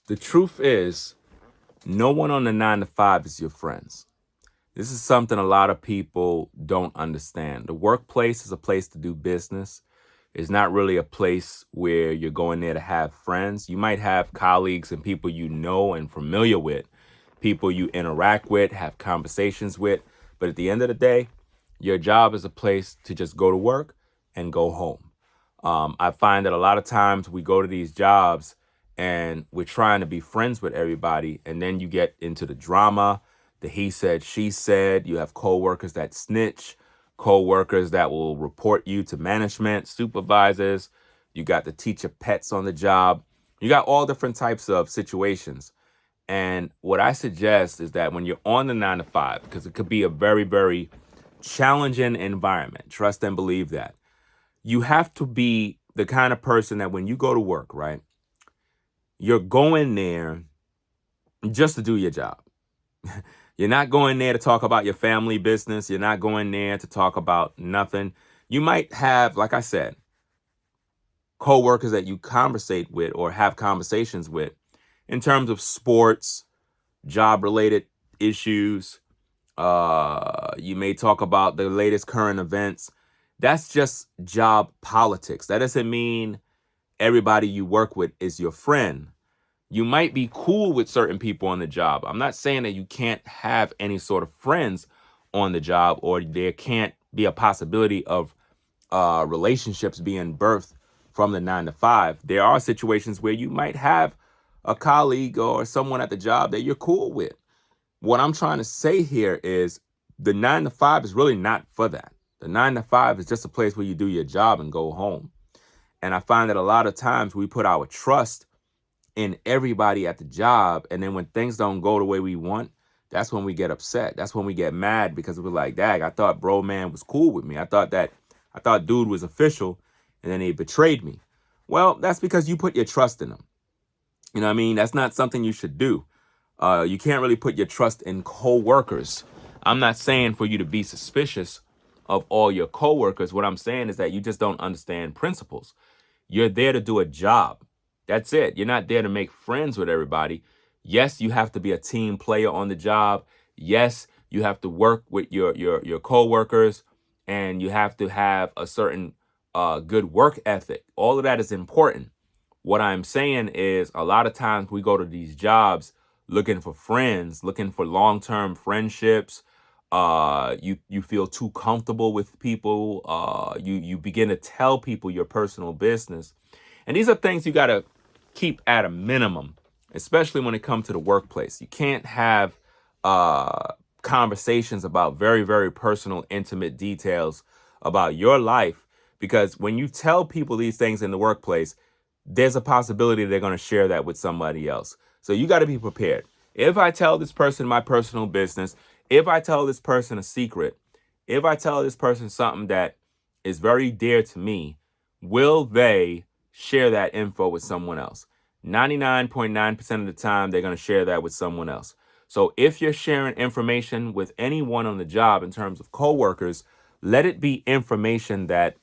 The truth is, no one on the 9 to 5 is your friends. This is something a lot of people don't understand. The workplace is a place to do business. It's not really a place where you're going there to have friends. You might have colleagues and people you know and familiar with, people you interact with, have conversations with. But at the end of the day, your job is a place to just go to work and go home. I find that a lot of times we go to these jobs and we're trying to be friends with everybody, and then you get into the drama, the he said, she said. You have coworkers that snitch, coworkers that will report you to management, supervisors. You got the teacher pets on the job. You got all different types of situations. And what I suggest is that when you're on the 9 to 5, because it could be a very, very challenging environment, trust and believe that, you have to be the kind of person that when you go to work, right, you're going there just to do your job. You're not going there to talk about your family business. You're not going there to talk about nothing. You might have, like I said, coworkers that you conversate with or have conversations with in terms of sports, job related issues. You may talk about the latest current events. That's just job politics. That doesn't mean everybody you work with is your friend. You might be cool with certain people on the job. I'm not saying that you can't have any sort of friends on the job or there can't be a possibility of relationships being birthed from the 9 to 5. There are situations where you might have a colleague or someone at the job that you're cool with. What I'm trying to say here is the 9 to 5 is really not for that. The 9 to 5 is just a place where you do your job and go home. And I find that a lot of times we put our trust in everybody at the job. And then when things don't go the way we want, that's when we get upset. That's when we get mad because we're like, dag, I thought bro man was cool with me. I thought dude was official, and then he betrayed me. Well, that's because you put your trust in him. You know what I mean? That's not something you should do. You can't really put your trust in coworkers. I'm not saying for you to be suspicious of all your coworkers. What I'm saying is that you just don't understand principles. You're there to do a job. That's it. You're not there to make friends with everybody. Yes, you have to be a team player on the job. Yes, you have to work with your coworkers, and you have to have a certain good work ethic. All of that is important. What I'm saying is a lot of times we go to these jobs looking for friends, looking for long-term friendships. You feel too comfortable with people. You begin to tell people your personal business. And these are things you got to keep at a minimum, especially when it comes to the workplace. You can't have conversations about very, very personal, intimate details about your life, because when you tell people these things in the workplace, there's a possibility they're going to share that with somebody else. So you got to be prepared. If I tell this person my personal business, if I tell this person a secret, if I tell this person something that is very dear to me, will they share that info with someone else? 99.9% of the time, they're going to share that with someone else. So if you're sharing information with anyone on the job in terms of coworkers, let it be information that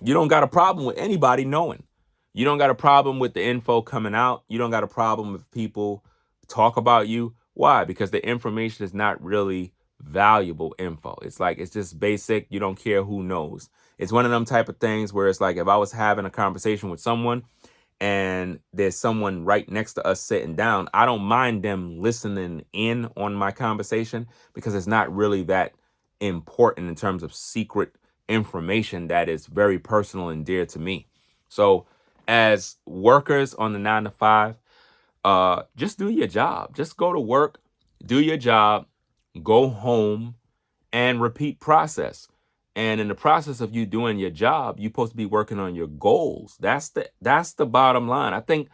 you don't got a problem with anybody knowing. You don't got a problem with the info coming out. You don't got a problem if people talk about you. Why? Because the information is not really valuable info. It's like, it's just basic. You don't care who knows. It's one of them type of things where it's like, if I was having a conversation with someone and there's someone right next to us sitting down, I don't mind them listening in on my conversation because it's not really that important in terms of secret information that is very personal and dear to me. So as workers on the 9 to 5, just do your job. Just go to work, do your job, go home, and repeat process. And in the process of you doing your job, you're supposed to be working on your goals. That's the bottom line. I think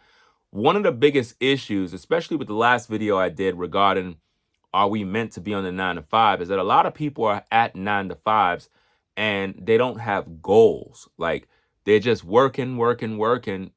one of the biggest issues, especially with the last video I did regarding are we meant to be on the 9 to 5, is that a lot of people are at 9 to 5s and they don't have goals. Like, they're just working,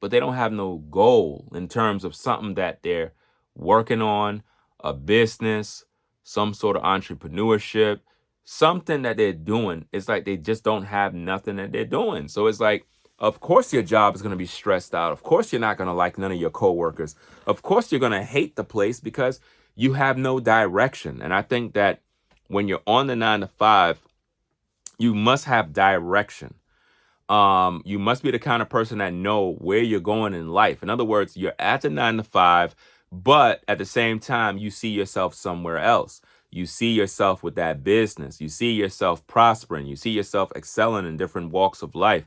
but they don't have no goal in terms of something that they're working on, a business, some sort of entrepreneurship, something that they're doing. It's like they just don't have nothing that they're doing. So it's like Of course, your job is going to be stressed out. Of course, you're not going to like none of your coworkers. Of course, you're going to hate the place because you have no direction. And I think that when you're on the 9 to 5, you must have direction. You must be the kind of person that know where you're going in life. In other words, you're at the 9 to 5, but at the same time, you see yourself somewhere else. You see yourself with that business. You see yourself prospering. You see yourself excelling in different walks of life.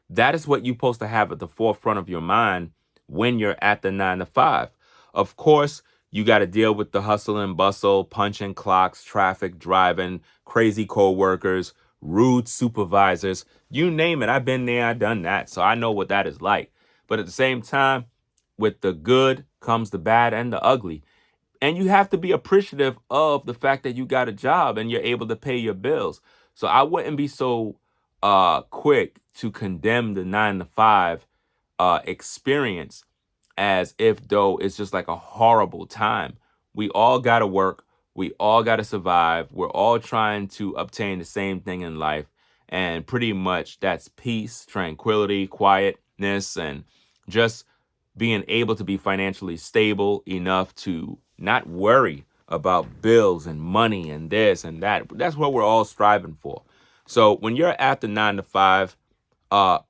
That is what you're supposed to have at the forefront of your mind when you're at the 9 to 5. Of course, you got to deal with the hustle and bustle, punching clocks, traffic, driving, crazy coworkers, rude supervisors, you name it. I've been there, I've done that. So I know what that is like. But at the same time, with the good comes the bad and the ugly. And you have to be appreciative of the fact that you got a job and you're able to pay your bills. So I wouldn't be so quick to condemn the 9 to 5 experience as if though it's just like a horrible time. We all got to work. We all got to survive. We're all trying to obtain the same thing in life. And pretty much that's peace, tranquility, quietness, and just being able to be financially stable enough to not worry about bills and money and this and that. That's what we're all striving for. So when you're at the 9 to 5,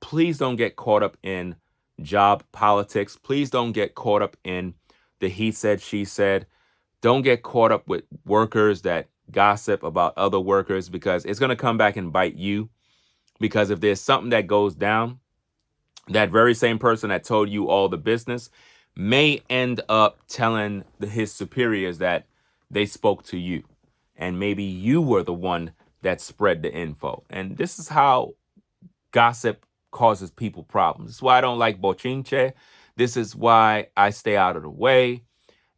please don't get caught up in job politics. Please don't get caught up in the he said, she said. Don't get caught up with workers that gossip about other workers, because it's going to come back and bite you. Because if there's something that goes down, that very same person that told you all the business may end up telling his superiors that they spoke to you. And maybe you were the one that spread the info. And this is how gossip causes people problems. This is why I don't like bochinche. This is why I stay out of the way.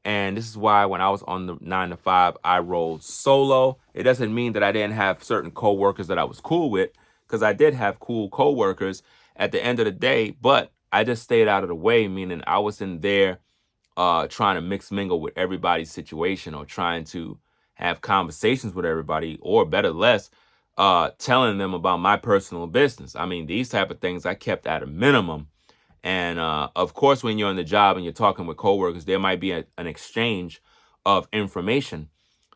And this is why when I was on the 9 to 5, I rolled solo. It doesn't mean that I didn't have certain coworkers that I was cool with, because I did have cool coworkers at the end of the day, but I just stayed out of the way, meaning I wasn't there trying to mix mingle with everybody's situation or trying to have conversations with everybody, or better less, telling them about my personal business. I mean, these type of things I kept at a minimum. And of course, when you're on the job and you're talking with coworkers, there might be an exchange of information.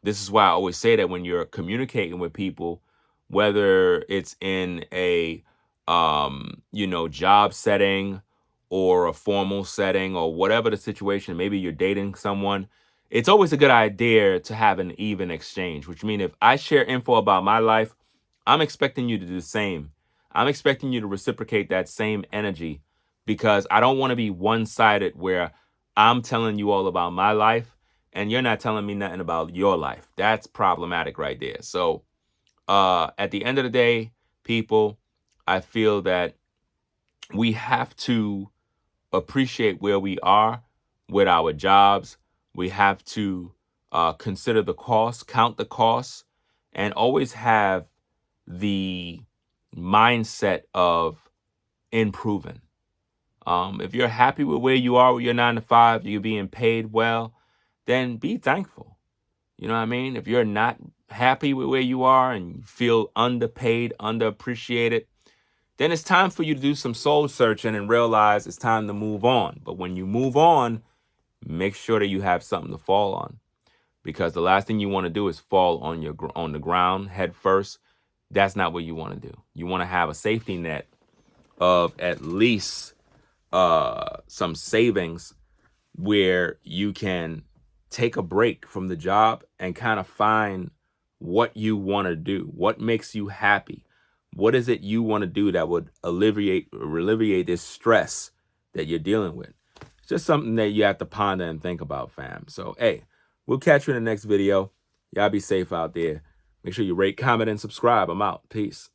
This is why I always say that when you're communicating with people, whether it's in a job setting or a formal setting or whatever the situation, maybe you're dating someone, it's always a good idea to have an even exchange, which means if I share info about my life, I'm expecting you to do the same. I'm expecting you to reciprocate that same energy, because I don't want to be one-sided where I'm telling you all about my life and you're not telling me nothing about your life. That's problematic right there. So at the end of the day, people, I feel that we have to appreciate where we are with our jobs. We have to consider the costs, count the costs, and always have the mindset of improving. If you're happy with where you are with your 9 to 5, you're being paid well, then be thankful. You know what I mean? If you're not happy with where you are and you feel underpaid, underappreciated, then it's time for you to do some soul searching and realize it's time to move on. But when you move on, make sure that you have something to fall on, because the last thing you want to do is fall on the ground head first. That's not what you want to do. You want to have a safety net of at least some savings where you can take a break from the job and kind of find what you want to do, what makes you happy. What is it you want to do that would alleviate this stress that you're dealing with? It's just something that you have to ponder and think about, fam. So, hey, we'll catch you in the next video. Y'all be safe out there. Make sure you rate, comment, and subscribe. I'm out. Peace.